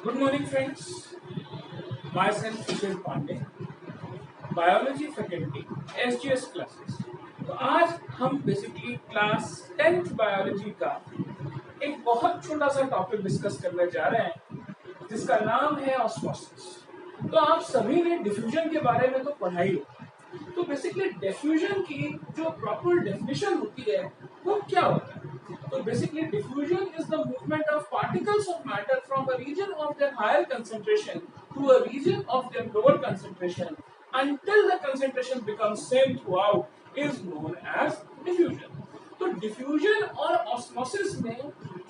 Good morning, friends. Myself Sushil Pandey, biology faculty SGS classes. तो आज हम basically class 10th biology का एक बहुत छोटा सा टॉपिक डिस्कस करने जा रहे हैं जिसका नाम है ऑस्मोसिस। तो आप सभी ने डिफ्यूजन के बारे में तो पढ़ा ही होगा। तो बेसिकली डिफ्यूजन की जो प्रॉपर डेफिनेशन होती है वो क्या होता है? So basically diffusion is the movement of particles of matter from a region of their higher concentration to a region of their lower concentration until the concentration becomes same throughout is known as diffusion. तो diffusion और osmosis में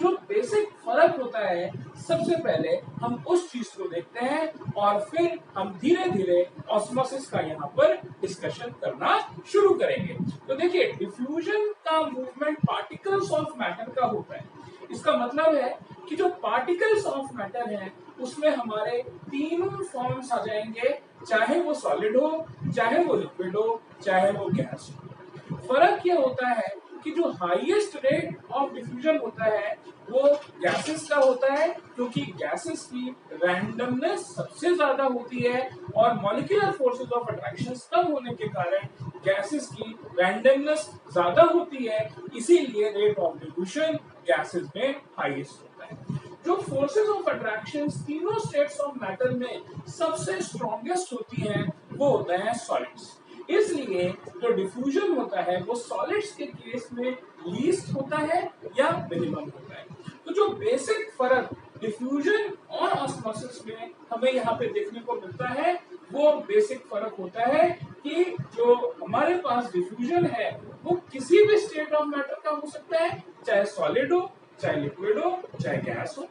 जो basic फर्क होता है, सबसे पहले हम उस चीज को देखते हैं और फिर हम धीरे धीरे ऑस्मोसिस का यहाँ पर डिस्कशन करना शुरू करेंगे। तो देखिए, डिफ्यूजन का मूवमेंट पार्टिकल्स ऑफ मैटर का होता है। इसका मतलब है कि जो पार्टिकल्स ऑफ मैटर है उसमें हमारे तीनों फॉर्म्स आ जाएंगे, चाहे वो सॉलिड हो, चाहे वो लिक्विड हो, चाहे वो गैस हो। फर्क ये होता है कि जो हाईएस्ट रेट ऑफ डिफ्यूजन होता है वो गैसेस का होता है, क्योंकि गैसेस की रैंडमनेस सबसे ज्यादा होती है और मॉलिक्यूलर फोर्सेस ऑफ अट्रैक्शन कम होने के कारण गैसेस की रैंडमनेस ज्यादा होती है, इसीलिए रेट ऑफ डिफ्यूजन गैसेस में हाईएस्ट होता है। जो फोर्सेस ऑफ अट्रैक्शन तीनों स्टेट्स ऑफ मैटर में सबसे स्ट्रॉन्गेस्ट होती हैं वो होता है सॉलिड्स। इसलिए जो डिफ्यूजन होता है वो सॉलिड्स के केस में लीस्ट होता है या मिनिमम होता है। तो जो बेसिक फर्क डिफ्यूजन और ऑस्मोसिस में हमें यहाँ पे देखने को मिलता है वो बेसिक फर्क होता है कि जो हमारे पास डिफ्यूजन है वो किसी भी स्टेट ऑफ मैटर का हो सकता है, चाहे सॉलिड हो, चाहे लिक्विड हो, चाहे गैस हो।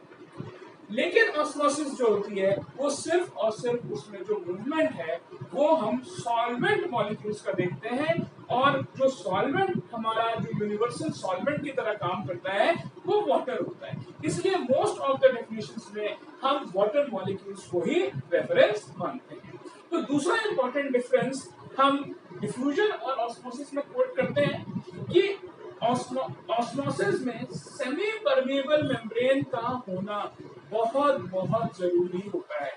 लेकिन ऑस्मोसिस जो होती है वो सिर्फ और सिर्फ उसमें जो मूवमेंट है वो हम सॉल्वेंट मॉलिक्यूल्स का देखते हैं, और जो सॉल्वेंट हमारा जो यूनिवर्सल सॉल्वेंट की तरह काम करता है वो वाटर होता है। इसलिए मोस्ट ऑफ द डेफिनेशंस में हम वाटर मॉलिक्यूल्स को ही रेफरेंस मानते हैं। तो दूसरा इंपॉर्टेंट डिफरेंस हम डिफ्यूजन और ऑस्मोसिस में कोट करते हैं कि ऑस्मोसिस में सेमी परमेबल मेम्ब्रेन का होना बहुत बहुत जरूरी होता है।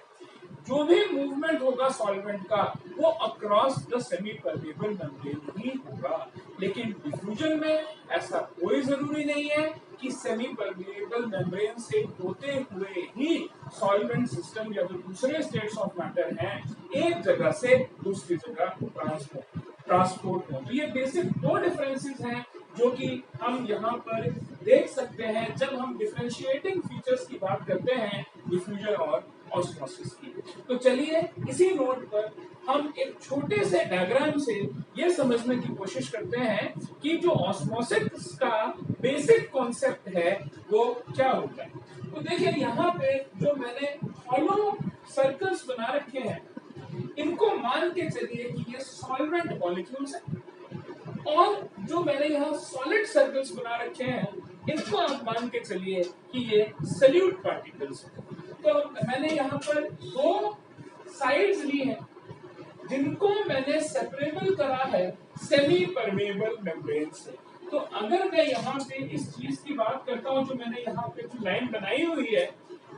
जो भी मूवमेंट होगा सॉल्वेंट का वो across the semi permeable membrane ही होगा। लेकिन डिफ्यूजन में ऐसा कोई जरूरी नहीं है कि सेमी परमेबल मेम्ब्रेन से होते हुए ही सॉल्वेंट सिस्टम या जो दूसरे स्टेट्स ऑफ मैटर हैं एक जगह से दूसरी जगह ट्रांसपोर्ट हो। तो ये बेसिक दो डिफरेंसेस हैं जो कि हम यहाँ पर देख सकते हैं जब हम डिफरेंशिएटिंग फीचर्स की बात करते हैं डिफ्यूजन और ऑस्मोसिस की। तो चलिए इसी नोट पर हम एक छोटे से डायग्राम से ये समझने की कोशिश करते हैं कि जो ऑस्मोसिस का बेसिक कॉन्सेप्ट है वो क्या होता है। तो देखिए, यहाँ पे जो मैंने हॉलो सर्कल्स बना रखे हैं इनको मान के चलिए कि ये सॉल्वेंट मॉलिक्यूल्स हैं, और जो मैंने यहाँ सॉलिड सर्कल्स बना रखे हैं इनको आप मान के चलिए कि ये सॉल्यूट पार्टिकल्स हैं। तो मैंने यहाँ पर दो साइड्स ली हैं जिनको मैंने सेपरेबल करा है सेमी परमेबल मेम्ब्रेन से। तो अगर मैं यहाँ पे इस चीज की बात करता हूँ, जो मैंने यहाँ पे जो लाइन बनाई हुई है,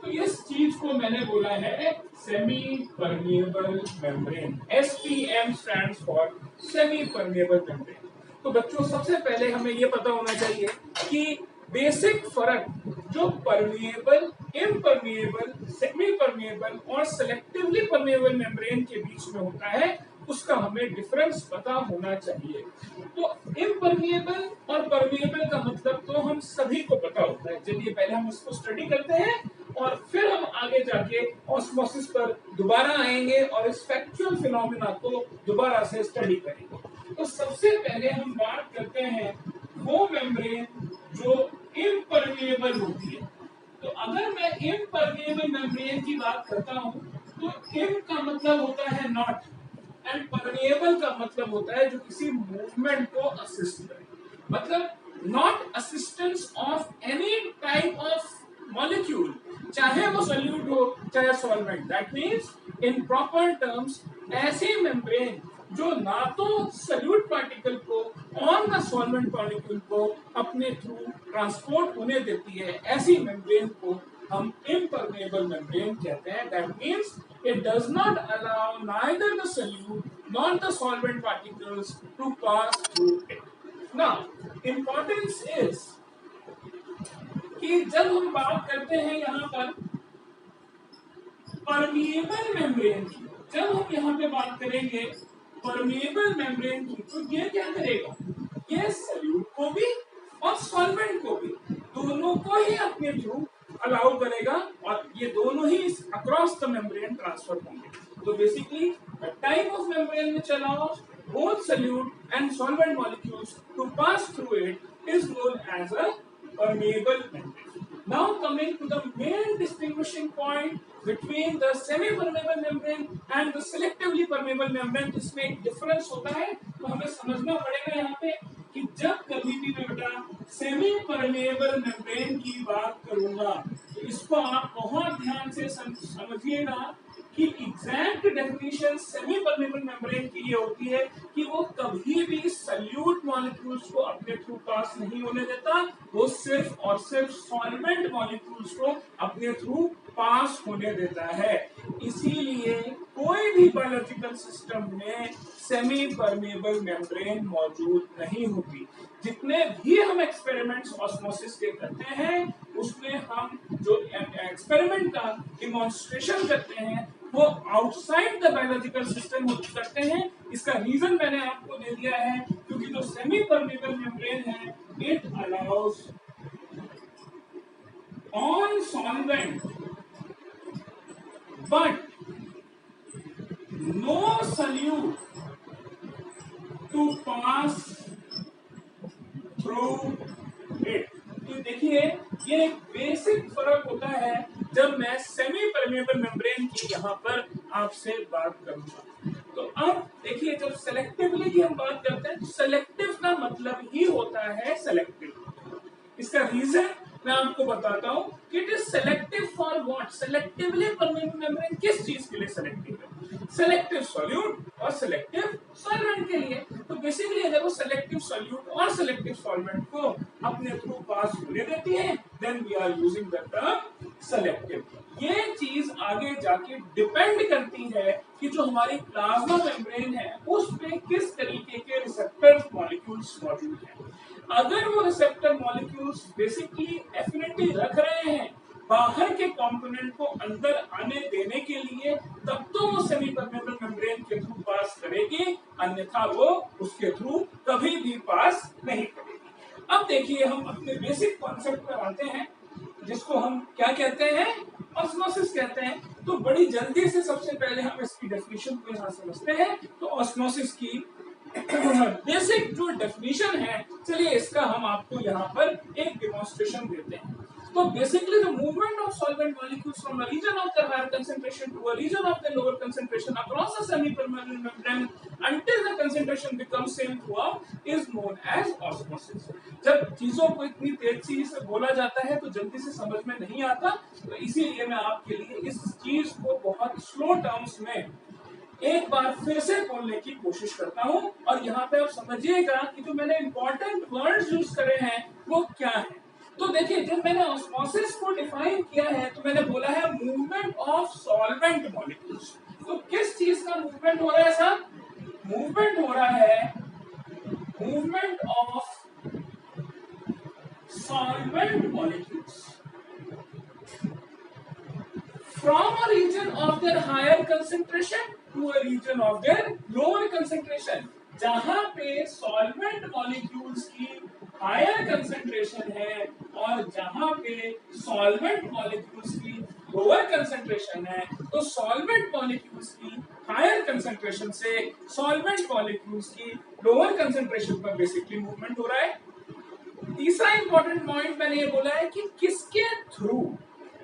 तो इस चीज को मैंने बोला है semi permeable membrane. SPM stands for semi permeable membrane. तो बच्चों, सबसे पहले हमें ये पता होना चाहिए कि बेसिक फर्क जो परमेबल, इम्परमेबल, सेमी परमेबल और सेलेक्टिवली परमेबल मेम्ब्रेन के बीच में होता है उसका हमें डिफरेंस पता होना चाहिए। तो इम्परमेबल और परमेबल का मतलब तो हम सभी को पता होता है। चलिए पहले हम इसको स्टडी करते हैं और फिर हम आगे जाके ऑस्मोसिस पर दोबारा आएंगे और इस फैक्चुअल फिनोमेना को दोबारा से स्टडी करेंगे। तो सबसे पहले हम बात करते हैं वो मेम्ब्रेन जो इम्परमेबल होती है। तो अगर मैं इम्परमेबल मेम्ब्रेन की बात करता हूं तो इम का मतलब होता है नॉट, एंड परमेबल का मतलब होता है जो किसी मूवमेंट को असिस्ट करे। मतलब not assistance of any type of molecule, चाहे वो सॉल्यूट हो चाहे solvent. That means in proper terms ऐसी मेम्ब्रेन जो ना तो सॉल्यूट पार्टिकल को और ना सॉल्वेंट मॉलिक्यूल को अपने थ्रू ट्रांसपोर्ट होने देती है, ऐसी मेम्ब्रेन को हम impermeable membrane कहते हैं. That means it does not allow neither the solute nor the solvent particles to pass through it. Now, importance is कि जब हम बात करते हैं यहाँ पर परमिएबल मेम्ब्रेन की, जब हम यहाँ पे बात करेंगे परमिएबल मेम्ब्रेन की, तो ये क्या करेगा, ये सॉल्यूट को भी और सॉल्वेंट को भी दोनों को ही अपने थ्रू अलाउ करेगा और ये दोनों ही अक्रॉस द मेम्ब्रेन ट्रांसफर होंगे. तो basically the type of membrane which allows both solute and solvent molecules to pass through it is known as a permeable membrane. Now coming to the main distinguishing point between the semi-permeable membrane and the selectively permeable membrane, जिसमें एक difference होता है. तो हमें समझना पड़ेगा यहाँ पे कि जब कभी भी मैं बेटा सेमी परमेबल मेम्ब्रेन की बात करूंगा तो इसको आप बहुत ध्यान से समझिएगा कि exact definition semi permeable membrane की ये होती है कि वो कभी भी सल्यूट मॉलिक्यूल्स को अपने थ्रू पास नहीं होने देता, वो सिर्फ और सिर्फ सॉल्वेंट मॉलिक्यूल्स को अपने थ्रू पास होने देता है. इसीलिए कोई भी बायोलॉजिकल सिस्टम में सेमी परमेबल मेम्ब्रेन मौजूद नहीं होती. जितने भी हम एक्सपेरिमेंट्स ऑस्मोसिस के करते हैं उसमें हम जो एक्सपेरिमेंट का डिमॉन्स्ट्रेशन करते हैं वो आउटसाइड द बायोलॉजिकल सिस्टम करते हैं. इसका रीजन मैंने आपको दे दिया है क्योंकि जो सेमी परमेबल मेम्ब्रेन है it allows on solvent but no solute to pass through it. तो देखिए ये एक बेसिक फर्क होता है जब मैं सेमी परमेबल मेम्ब्रेन की यहाँ पर आपसे बात करूंगा. तो अब देखिए जब सेलेक्टिवली की हम बात करते हैं तो सेलेक्टिव का मतलब ही होता है सेलेक्टिव. इसका रीजन मैं आपको बताता हूं कि it is selective for what. Selectively permeable membrane किस चीज के लिए सेलेक्टिव है? सेलेक्टिव सॉल्यूट और सेलेक्टिव सॉल्वेंट के लिए. तो बेसिकली अगर वो सेलेक्टिव सॉल्यूट और सेलेक्टिव सॉल्वेंट को अपने थ्रू पास होने देती है then we are using the term selective. ये चीज आगे जाके डिपेंड करती है कि जो हमारी प्लाज्मा मेम्ब्रेन है उस पे किस तरीके के रिसेप्टर मॉलिक्यूल्स मौजूद हैं. अगर वो रिसेप्टर मॉलिक्यूल्स बेसिकली एफिनिटी रख रहे हैं बाहर के कंपोनेंट को अंदर आने देने के लिए तब तो वो सेमी परमेबल मेम्ब्रेन के थ्रू पास करेगी, अन्यथा वो उसके थ्रू कभी भी पास नहीं करेगी. अब देखिए हम अपने बेसिक कॉन्सेप्ट पर आते हैं जिसको हम क्या कहते हैं, ऑस्मोसिस कहते हैं. तो बड़ी जल्दी से सबसे पहले हम इसकी डेफिनेशन को यहाँ समझते हैं. तो ऑस्मोसिस की बेसिक जो डेफिनेशन है, चलिए इसका हम आपको यहाँ पर एक डिमॉन्स्ट्रेशन देते हैं. तो basically the movement of solvent molecules from a region of the higher concentration to a region of the lower concentration across the semi-permeable membrane until the concentration becomes same throughout is known as osmosis. जब चीजों को इतनी तेजी से बोला जाता है तो जल्दी से समझ में नहीं आता, तो इसीलिए मैं आपके लिए इस चीज को बहुत स्लो टर्म्स में एक बार फिर से बोलने की कोशिश करता हूं. और यहाँ पे आप समझिएगा कि जो मैंने इंपॉर्टेंट वर्ड्स यूज करे हैं वो क्या है. तो देखिए जब मैंने ऑस्मोसिस को डिफाइन किया है तो मैंने बोला है मूवमेंट ऑफ सॉल्वेंट मॉलिक्यूल्स. तो किस चीज का मूवमेंट हो रहा है सर? मूवमेंट हो रहा है movement of solvent molecules from a region of their higher concentration to a region of their lower concentration. जहां पे सॉल्वेंट मॉलिक्यूल्स की हायर कंसंट्रेशन है और जहां पे सॉल्वेंट मॉलिक्यूल्स की लोअर कंसंट्रेशन है, तो सॉल्वेंट मॉलिक्यूल्स की हायर कंसंट्रेशन से सॉल्वेंट मॉलिक्यूल्स की लोअर कंसंट्रेशन पर बेसिकली मूवमेंट हो रहा है. तीसरा इंपॉर्टेंट पॉइंट मैंने ये बोला है कि किसके थ्रू,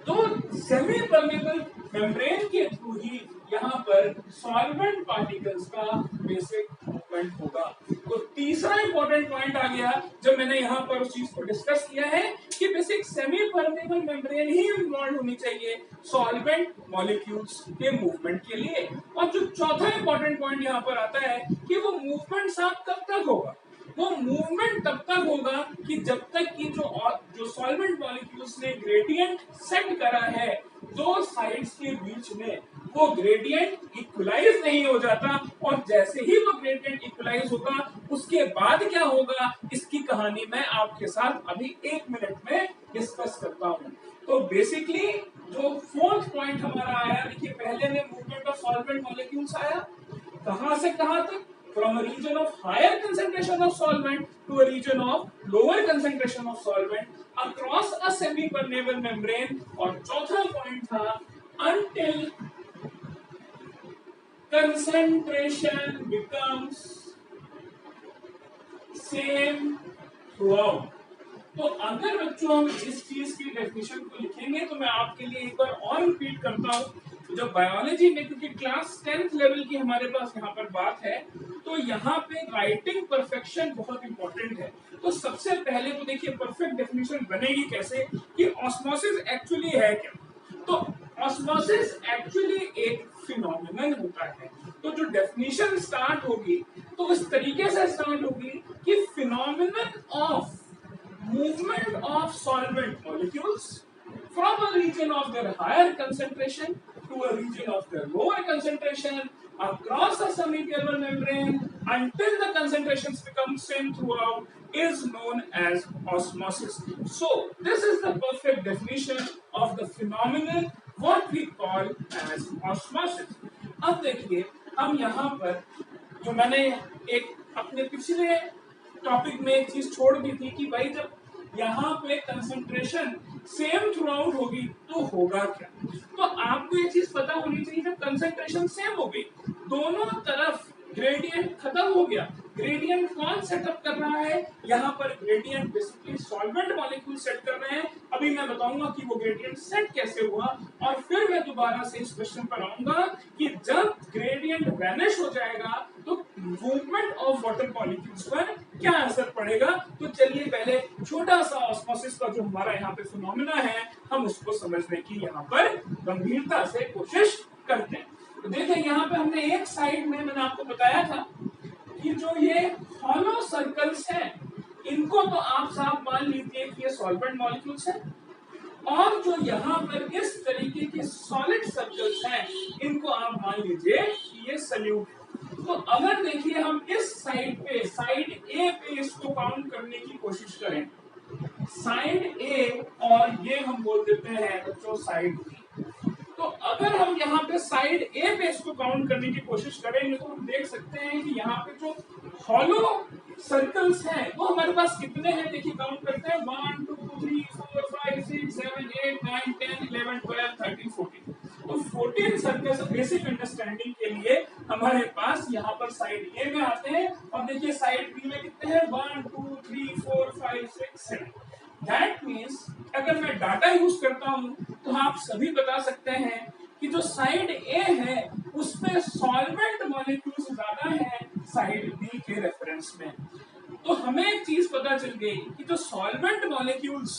तो सेमी परमेबल मेम्ब्रेन के थ्रू ही यहाँ पर सॉल्वेंट पार्टिकल्स का बेसिक मूवमेंट होगा. तो तीसरा इंपॉर्टेंट पॉइंट आ गया जब मैंने यहाँ पर उस चीज को डिस्कस किया है कि बेसिक सेमी परमेबल मेम्ब्रेन ही इन्वॉल्व होनी चाहिए सॉल्वेंट मॉलिक्यूल्स के मूवमेंट के लिए. और जो चौथा इंपॉर्टेंट पॉइंट यहाँ पर आता है कि वो मूवमेंट साथ कब तक होगा, वो मूवमेंट तब तक होगा कि जब तक कि जो सॉल्वेंट मॉलिक्यूल्स ने ग्रेडियंट सेट करा है दो साइड्स के बीच में, वो ग्रेडियंट इक्वलाइज नहीं हो जाता, और जैसे ही वो ग्रेडियंट इक्वलाइज होगा उसके बाद क्या होगा, इसकी कहानी मैं आपके साथ अभी 1 मिनट में डिस्कस करता हूं। तो बेसिकली जो फोर्थ पॉइंट हमारा आया, देखिए पहले में मूवमेंट ऑफ सॉल्वेंट मॉलिक्यूल्स आया, कहां से कहां तक, from a region of higher concentration of solvent to a region of lower concentration of solvent across a semi-permeable membrane, और चौथा पॉइंट था until concentration becomes same throughout। तो अगर बच्चों हम इस चीज की डेफिनेशन को लिखेंगे तो मैं आपके लिए एक बार और रिपीट करता हूँ। जब बायोलॉजी में, क्योंकि क्लास 10th लेवल की हमारे पास यहाँ पर बात है, तो यहाँ पे राइटिंग परफेक्शन बहुत इंपॉर्टेंट है। तो सबसे पहले तो देखिए परफेक्ट डेफिनेशन बनेगी कैसे, कि ऑस्मोसिस एक्चुअली है क्या। तो ऑस्मोसिस एक्चुअली एक फिनोमिनन होता है। तो जो डेफिनेशन स्टार्ट होगी तो इस तरीके से स्टार्ट होगी कि phenomenon of movement of solvent molecules from a region of their higher concentration to a region of their lower concentration across a semi-permeable membrane until the concentrations become same throughout is known as osmosis। So this is the perfect definition of the phenomenon what we call as osmosis। अब देखिए हम यहाँ पर जो मैंने एक अपने पिछले टॉपिक में एक चीज छोड़ दी थी कि भाई जब यहाँ पे कंसंट्रेशन सेम थ्रू आउट होगी तो होगा क्या। तो आपको ये चीज पता होनी चाहिए, जब कंसंट्रेशन सेम हो गई, दोनों तरफ ग्रेडियंट खत्म हो गया, ग्रेडियंट कौन सेटअप कर रहा है, यहाँ पर gradient basically solvent molecule set कर रहे हैं। अभी मैं बताऊंगा कि वो ग्रेडियंट सेट कैसे हुआ, और फिर मैं दोबारा से इस क्वेश्चन पर आऊंगा कि जब ग्रेडियंट वैनिश हो जाएगा तो मूवमेंट ऑफ वाटर मॉलिक्यूल्स पर क्या असर पड़ेगा। तो चलिए पहले छोटा सा ऑस्मोसिस का जो हमारा यहाँ पे फिनोमेना है हम उसको समझने की यहाँ पर गंभीरता से कोशिश करते हैं। तो देखिए यहाँ पे हमने एक साइड में मैंने आपको बताया था कि जो ये हॉलो सर्कल्स हैं इनको तो आप साफ मान लीजिए कि ये सॉल्वेंट मॉलिक्यूल्स हैं, और जो यहाँ पर इस तरीके के सॉलिड सर्कल्स हैं इनको आप मान लीजिए कि ये सल्यूट है। तो अगर देखिए हम इस साइड पे, साइड ए पे इसको काउंट करने की कोशिश करें, साइड ए और ये हम बोल देते हैं बच्चों साइड बी। तो अगर हम यहाँ पे साइड ए पे इसको काउंट करने की कोशिश करेंगे तो हम देख सकते हैं कि यहाँ पे जो हॉलो सर्कल्स हैं वो हमारे पास कितने हैं, देखिए काउंट करते हैं 1 2 3 4 5 6 7 8 9 10 11 12 13 14। तो 14 सर्कल्स बेसिक अंडरस्टैंडिंग के लिए हमारे पास यहाँ पर साइड ए में आते हैं, और देखिए साइड बी में कितने हैं 1 2 3 4 5 6 7। दैट मीन्स अगर मैं डाटा यूज करता हूँ तो आप सभी बता सकते हैं कि जो साइड ए है उसमें सॉल्वेंट मॉलिक्यूल्स ज्यादा है साइड बी के रेफरेंस में। तो हमें एक चीज पता चल गई कि जो सॉल्वेंट मॉलिक्यूल्स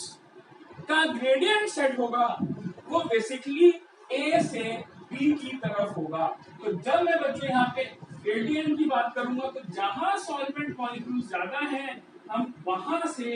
का ग्रेडियंट सेट होगा वो बेसिकली ए से बी की तरफ होगा। तो जब मैं बच्चों यहाँ पे ग्रेडियंट की बात करूंगा तो जहां सॉल्वेंट मॉलिक्यूल्स ज्यादा हैं हम वहां से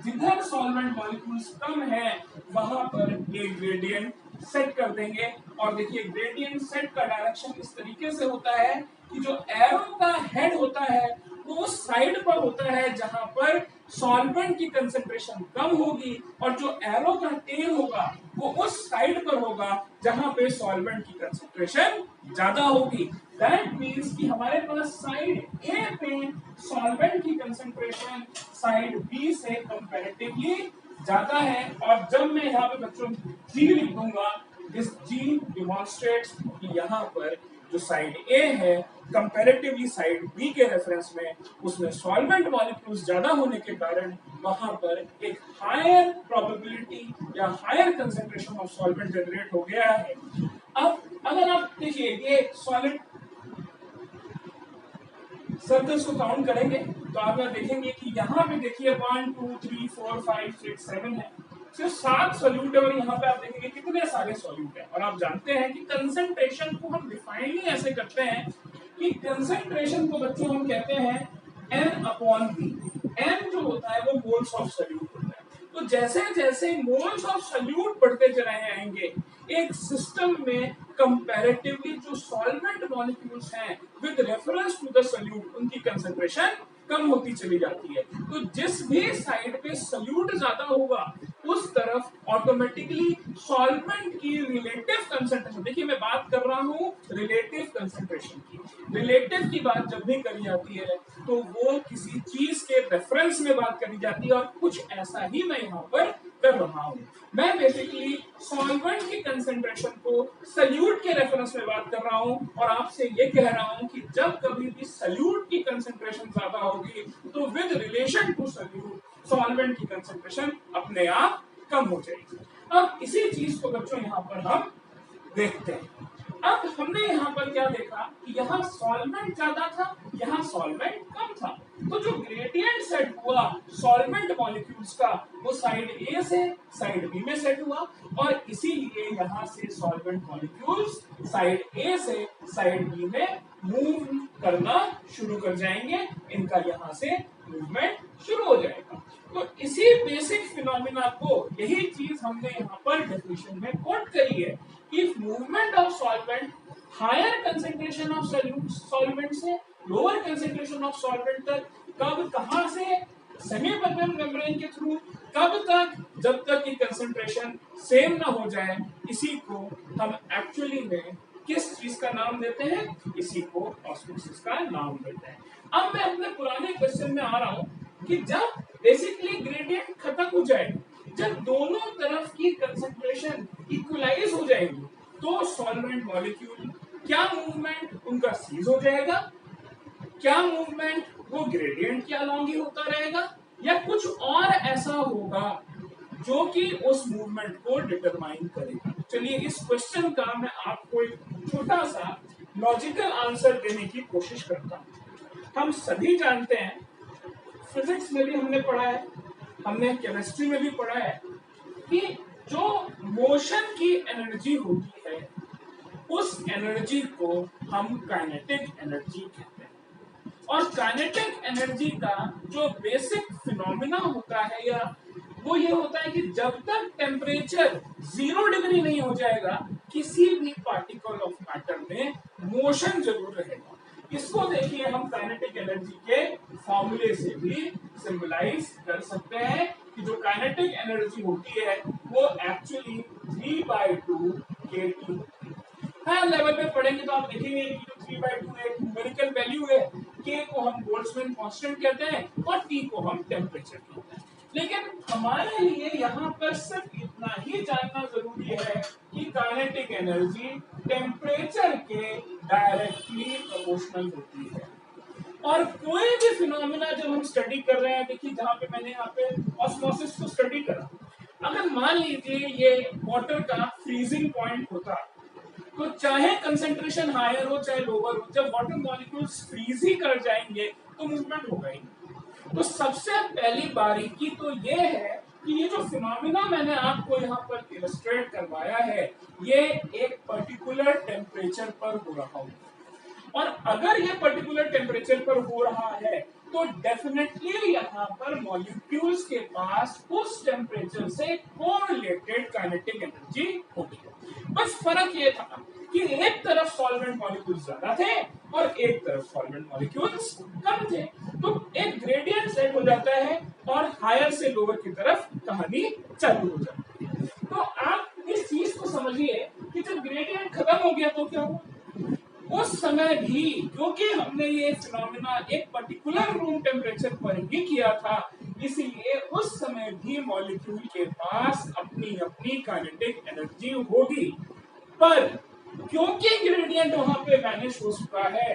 जिधर सॉल्वेंट मॉलिक्यूल्स कम है वहां पर एक ग्रेडियंट सेट कर देंगे। और देखिए ग्रेडियंट सेट का डायरेक्शन इस तरीके से होता है कि जो एरो का हेड होता है वो उस साइड पर होता है जहां पर सॉल्वेंट की कंसंट्रेशन कम होगी, और जो एरो का टेल होगा वो उस साइड पर होगा जहां पे सॉल्वेंट की कंसंट्रेशन ज्यादा होगी। दैट मीन्स कि हमारे पास साइड ए पे सॉल्वेंट की कंसंट्रेशन साइड बी से कंपैरेटिवली ज्यादा है। और जब मैं यहाँ पे बच्चों जी लिख दूंगा, दिस जी डिमॉन्स्ट्रेट्स कि यहाँ पर जो साइड ए है कंपैरेटिवली साइड बी के रेफरेंस में उसमें सॉल्वेंट मॉलिक्यूल्स ज्यादा होने के कारण वहां पर एक हायर प्रोबेबिलिटी या higher concentration of solvent generate हो गया है। अब अगर आप देखिए ये सॉलिड सर्कल्स को काउंट करेंगे तो आप देखेंगे कि यहाँ पे देखिए 1 2 3 4 5 6 7 है, सिर्फ 7 सॉल्यूट है, और यहाँ पे आप देखेंगे कितने सारे सॉल्यूट है। और आप जानते हैं कि कंसंट्रेशन को हम डिफाइन ही ऐसे करते हैं कि कंसंट्रेशन को बच्चों हम कहते हैं N/V। N जो होता है वो मोल्स ऑफ सॉल्यूट होता है। तो जैसे जैसे मोल्स ऑफ सॉल्यूट बढ़ते चले जाएंगे, एक सिस्टम में कंपैरेटिवली जो सॉल्वेंट मॉलिक्यूल्स हैं with reference to the solute उनकी कंसंट्रेशन कम होती चली जाती है। तो जिस भी साइड पे सॉल्यूट ज्यादा होगा उस तरफ ऑटोमेटिकली सॉल्वेंट की रिलेटिव कंसंट्रेशन, देखिए मैं बात कर रहा हूं रिलेटिव कंसंट्रेशन की, रिलेटिव की बात जब भी करी जाती है तो वो किसी चीज के रेफरेंस में बात करी जाती है, और कुछ ऐसा ही मैं यहाँ पर कर रहा हूं। मैं बेसिकली सॉल्वेंट की कंसंट्रेशन को सॉल्यूट के रेफरेंस में बात कर रहा हूं, और आपसे ये कह रहा हूं कि जब कभी भी सॉल्यूट की कंसंट्रेशन ज्यादा होगी तो with relation to solute solvent की कंसंट्रेशन अपने आप कम हो जाएगी। अब इसी चीज को बच्चों यहाँ पर हम देखते हैं। अब हमने यहाँ पर क्या देखा कि यहाँ सॉल्वेंट ज्यादा था, यहाँ सॉल्वेंट कम था, तो जो ग्रेडियंट सेट हुआ सॉल्वेंट मॉलिक्यूल्स का वो साइड ए से साइड बी में सेट हुआ, और इसीलिए यहाँ से सॉल्वेंट मॉलिक्यूल्स साइड ए से साइड बी में मूव करना शुरू कर जाएंगे, इनका यहाँ से मूवमेंट शुरू हो जाएगा। तो इसी बेसिक फिनोमिना को, यही चीज हमने यहाँ पर डेफिनेशन में कोट करी है कि movement of solvent higher concentration of solvent से लोअर कंसंट्रेशन ऑफ सॉल्वेंट तक, कब कहां से, सेमीपर्मेबल मेम्ब्रेन के थ्रू, कब तक, जब तक कि कंसंट्रेशन सेम ना हो जाए। इसी को हम एक्चुअली में किस चीज का नाम देते हैं, इसी को ऑस्मोसिस का नाम देते हैं। अब मैं अपने पुराने क्वेश्चन में आ रहा हूं कि जब बेसिकली ग्रेडियंट खत्म हो जाए, जब दोनों तरफ की कंसंट्रेशन इक्वलाइज हो जाएगी, तो सॉल्वेंट मॉलिक्यूल क्या मूवमेंट उनका सीज हो जाएगा, क्या मूवमेंट वो ग्रेडियंट के अलॉन्ग ही होता रहेगा, या कुछ और ऐसा होगा जो कि उस मूवमेंट को डिटरमाइन करेगा। चलिए इस क्वेश्चन का मैं आपको एक छोटा सा लॉजिकल आंसर देने की कोशिश करता हूं। हम सभी जानते हैं, फिजिक्स में भी हमने पढ़ा है, हमने केमिस्ट्री में भी पढ़ा है कि जो मोशन की एनर्जी होती है उस एनर्जी को हम काइनेटिक एनर्जी कहते हैं, और काइनेटिक एनर्जी का जो बेसिक फिनोमिना होता है या वो ये होता है कि जब तक टेम्परेचर 0 डिग्री नहीं हो जाएगा किसी भी पार्टिकल ऑफ मैटर में मोशन जरूर रहेगा। इसको देखिए हम काइनेटिक एनर्जी के फॉर्मूले से भी सिंबलाइज कर सकते हैं कि जो काइनेटिक एनर्जी होती है वो एक्चुअली 3/2 kT होती है। हायर लेवल पे पढ़ेंगे तो आप देखेंगे कि जो 3/2 एक न्यूमेरिकल वैल्यू है, k को हम बोल्ट्जमैन कांस्टेंट कहते हैं और t को हम टेम्परेचर कहते हैं। लेकिन हमारे लिए यहाँ पर सिर्फ इतना ही जानना जरूरी है कि काइनेटिक एनर्जी टेम्परेचर के डायरेक्टली प्रोपोर्शनल होती है। और कोई भी फिनोमिना जब हम स्टडी कर रहे हैं, देखिए जहाँ पे मैंने यहाँ पे ऑस्मोसिस को स्टडी करा, अगर मान लीजिए ये वाटर का फ्रीजिंग पॉइंट होता तो चाहे कंसंट्रेशन हायर हो चाहे लोअर हो, जब वाटर मॉलिक्यूल्स फ्रीज ही कर जाएंगे तो मूवमेंट होगा ही। तो सबसे पहली बारीकी तो ये है कि ये जो फिनोमिना मैंने आपको यहाँ पर इलस्ट्रेट करवाया है ये एक पर्टिकुलर टेम्परेचर पर हो रहा हो, और अगर ये पर्टिकुलर टेम्परेचर पर हो रहा है तो डेफिनेटली यहाँ पर मॉलिक्यूल्स के पास उस टेम्परेचर से कोरिलेटेड काइनेटिक एनर्जी होगी। बस फर्क ये था कि एक तरफ सॉल्वेंट मॉलिक्यूल्स ज्यादा थे और एक तरफ सॉल्वेंट मॉलिक्यूल्स कम थे, तो एक ग्रेडियंट सेट हो जाता है और हायर से लोअर की तरफ कहानी चालू हो जाती है। तो आप इस चीज को समझिए कि जब ग्रेडियंट खत्म हो गया तो क्या हुआ, उस समय भी क्योंकि हमने ये फिनोमिना एक पर्टिकुलर रूम टेम्परेचर पर ही किया था, इसलिए उस समय भी मॉलिक्यूल के पास अपनी अपनी काइनेटिक एनर्जी होगी, पर क्योंकि ग्रेडियंट वहां पे वैनिश हो चुका है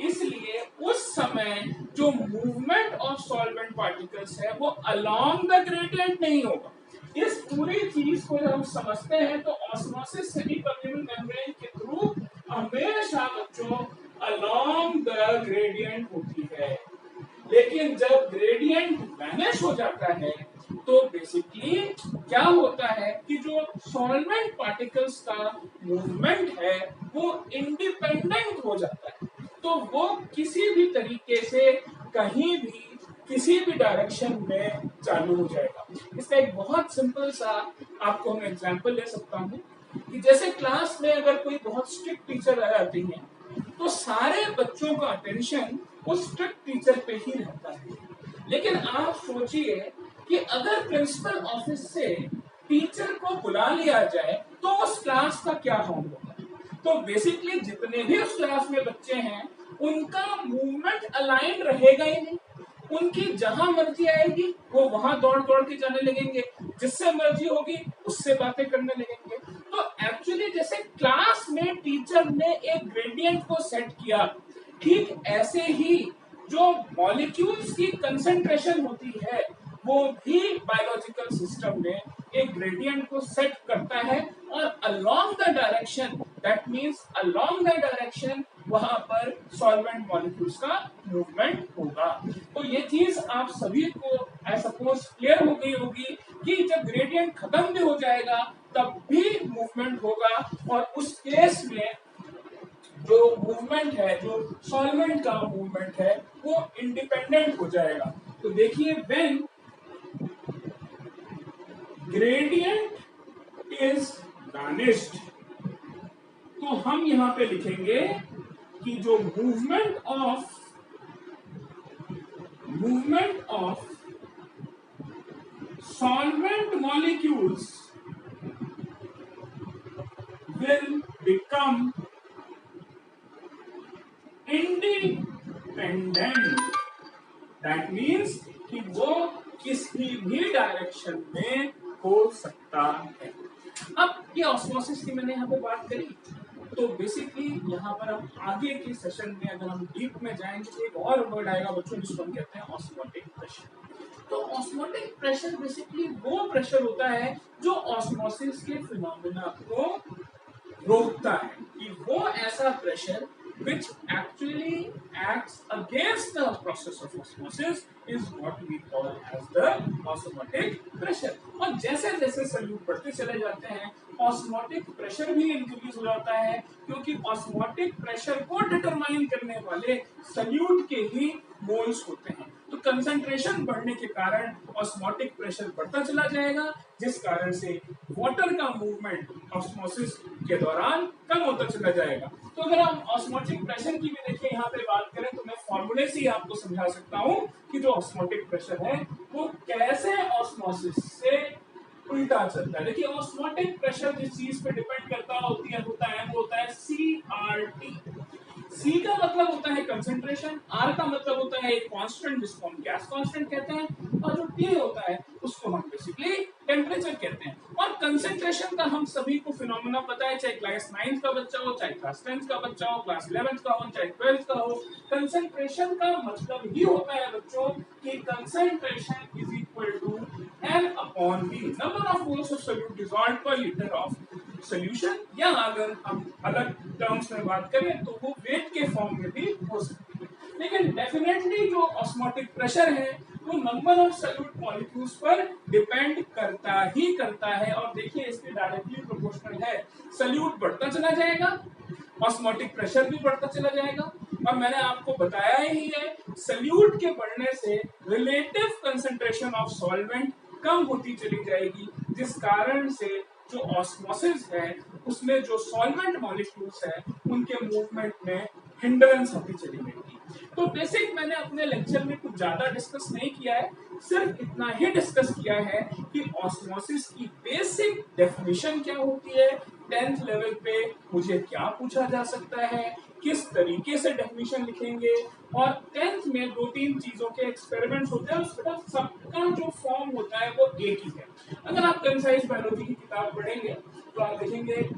इसलिए उस समय जो मूवमेंट ऑफ सॉल्वेंट पार्टिकल्स है वो अलोंग द ग्रेडियंट नहीं होगा। इस पूरी चीज को जब हम समझते हैं तो ऑस्मोसिस सेमीपर्मेबल मेम्ब्रेन के थ्रू हमेशा बच्चों अलोंग द ग्रेडियंट होती है, लेकिन जब ग्रेडियंट वैनिश हो जाता है तो बेसिकली क्या होता है कि जो सॉल्वेंट पार्टिकल्स का मूवमेंट है वो इंडिपेंडेंट हो जाता है, तो वो किसी भी तरीके से कहीं भी किसी भी डायरेक्शन में चालू हो जाएगा। इसका एक बहुत सिंपल सा आपको मैं एग्जांपल ले सकता हूँ कि जैसे क्लास में अगर कोई बहुत स्ट्रिक्ट टीचर आ जाती है तो सारे बच्चों का अटेंशन उस स्ट्रिक्ट टीचर पे ही रहता है। लेकिन आप सोचिए कि अगर प्रिंसिपल ऑफिस से टीचर को बुला लिया जाए तो उस क्लास का क्या हाल होगा। तो बेसिकली जितने भी उस क्लास में बच्चे हैं उनका मूवमेंट अलाइन रहेगा ही नहीं। उनकी जहां मर्जी आएगी वो वहां दौड़ दौड़ के जाने लगेंगे, जिससे मर्जी होगी उससे बातें करने लगेंगे। तो एक्चुअली जैसे क्लास में टीचर ने एक ग्रेडियंट को सेट किया, ठीक ऐसे ही जो मॉलिक्यूल्स की कंसंट्रेशन होती है वो भी बायोलॉजिकल सिस्टम में एक ग्रेडियंट को सेट करता है और along the direction, that means along the direction वहां पर सॉल्वेंट मॉलिक्यूल्स का मूवमेंट होगा। तो ये चीज आप सभी को आई सपोज क्लियर हो गई होगी कि जब ग्रेडियंट खत्म भी हो जाएगा तब भी मूवमेंट होगा और उस केस में जो मूवमेंट है, जो सॉल्वेंट का मूवमेंट है वो इंडिपेंडेंट हो जाएगा। तो देखिए व्हेन ग्रेडियंट इज वैनिश्ड तो हम यहां पे लिखेंगे कि जो movement of solvent molecules will become independent, that means कि वो किसी भी डायरेक्शन में हो सकता है। अब ये ऑस्मोसिस की मैंने यहाँ पे बात करी, तो बेसिकली यहाँ पर हम आगे के सेशन में अगर हम डीप में जाएंगे तो एक और वर्ड आएगा बच्चों जिसको हम कहते हैं ऑस्मोटिक प्रेशर। तो ऑस्मोटिक प्रेशर बेसिकली वो प्रेशर होता है जो ऑस्मोसिस के फिनोमेना को रोकता है, कि वो ऐसा pressure which actually acts against the process of osmosis is what we call as the osmotic pressure। और जैसे जैसे सल्यूट बढ़ते चले जाते हैं ऑस्मोटिक प्रेशर भी इंक्रीज हो जाता है, क्योंकि ऑस्मोटिक प्रेशर को डिटरमाइन करने वाले सल्यूट के ही मोल्स होते हैं। तो कंसंट्रेशन बढ़ने के कारण ऑस्मोटिक प्रेशर बढ़ता चला जाएगा, जिस कारण से वाटर का मूवमेंट ऑस्मोसिस के दौरान कम होता चला जाएगा। तो अगर हम ऑस्मोटिक प्रेशर की भी देखिए यहाँ पे बात करें तो मैं फॉर्मूले से ही आपको समझा सकता हूँ कि जो ऑस्मोटिक प्रेशर है वो कैसे ऑस्मोसिस से उल्टा चलता है। देखिए ऑस्मोटिक प्रेशर जिस चीज पे डिपेंड करता होता है वो होता है CRT। C का मतलब होता है कंसंट्रेशन, R का मतलब होता है एक कांस्टेंट जिसको हम गैस कांस्टेंट कहते हैं, और जो T होता है उसको हम बेसिकली टेम्परेचर कहते हैं। और कंसंट्रेशन का हम सभी को फिनोमेना पता है, चाहे क्लास 9 का बच्चा हो, चाहे क्लास 10 का बच्चा हो, क्लास 11 का हो, चाहे 12 का हो। कंसंट्रेशन का मतलब ही होता है बच्चों कि concentration is equal to N upon V, number of moles of solute dissolved per litre of solution, या अगर हम अलग टर्म्स में बात करें तो वो वेट के फॉर्म में भी हो सकती है। लेकिन डेफिनेटली जो ऑस्मोटिक प्रेशर है वो नंबर ऑफ सॉल्यूट मॉलिक्यूल्स पर डिपेंड करता ही करता है। और देखिए इसके डायरेक्टली प्रोपोर्शनल है, सॉल्यूट बढ़ता चला जाएगा ऑस्मोटिक प्रेशर भी बढ़ता चला जाएगा। और मैंने आपको बताया ही है सॉल्यूट के बढ़ने से रिलेटिव कंसंट्रेशन ऑफ सॉल्वेंट कम होती चली जाएगी, जिस कारण से जो ऑस्मोसिस है उसमें जो सॉल्वेंट मॉलिक्यूल्स है उनके मूवमेंट में हिंड्रेंस होती चली जाएगी। तो बेसिक मैंने अपने लेक्चर में कुछ ज्यादा डिस्कस नहीं किया है, सिर्फ इतना ही डिस्कस किया है कि ऑस्मोसिस की बेसिक डेफिनेशन क्या होती है, 10th लेवल पे मुझे क्या पूछा जा सकता है, किस तरीके से डेफिनेशन लिखेंगे, और 10th में 2-3 चीजों के एक्सपेरिमेंट्स होते हैं, उसका सबका जो फॉर्म होता है वो एक ही है। अगर आप कंसाइज बायोलॉजी की किताब पढ़ेंगे तो आप देखेंगे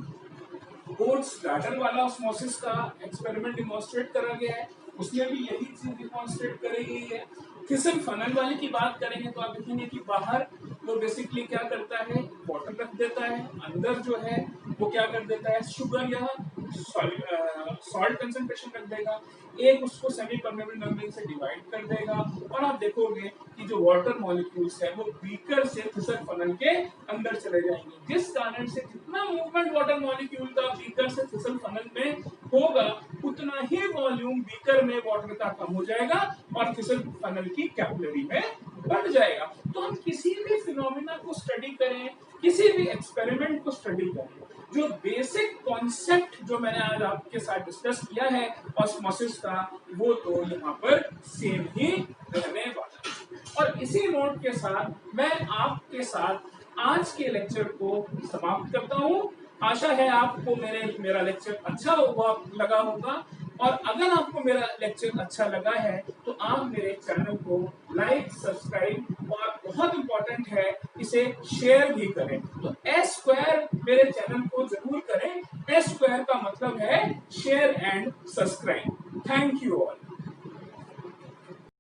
बोर्ड स्टार्टर वाला ऑस्मोसिस का एक्सपेरिमेंट डिमॉन्स्ट्रेट करा गया है, उसमें भी यही चीज डिमॉन्स्ट्रेट करी गई है। किसी फनल वाले की बात करेंगे तो आप देखेंगे कि बाहर वो बेसिकली क्या करता है, वाटर रख देता है, अंदर जो है वो क्या कर देता है, शुगर या सॉल्ट कंसंट्रेशन रख देगा, एक उसको सेमी परमेबल मेम्ब्रेन से डिवाइड कर देगा, और आप देखोगे कि जो वाटर मॉलिक्यूल्स है वो बीकर से फिसल फनल के अंदर चले जाएंगे, जिस कारण से जितना मूवमेंट वाटर मॉलिक्यूल का बीकर से फिसल फनल में होगा उतना ही वॉल्यूम बीकर में वाटर का कम हो जाएगा और फिसल फनल की कैपिलरी में बढ़ जाएगा। तो हम किसी भी फिनोमिना को स्टडी करें, किसी भी एक्सपेरिमेंट को स्टडी करें, जो बेसिक कॉन्सेप्ट जो मैंने आज आपके साथ डिस्कस किया है ऑस्मोसिस का, वो तो यहाँ पर सेम ही रहने वाला है। और इसी नोट के साथ मैं आपके साथ आज के लेक्चर को समाप्त करता हूँ। आशा है आपको मेरा लेक्चर अच्छा लगा होगा, और अगर आपको मेरा लेक्चर अच्छा लगा है तो आप मेरे चैनल को लाइक, सब्सक्राइब और बहुत इंपॉर्टेंट है इसे शेयर भी करें। तो एस स्क्वायर मेरे चैनल को जरूर करें। एस स्क्वायर का मतलब है share and subscribe. Thank you all.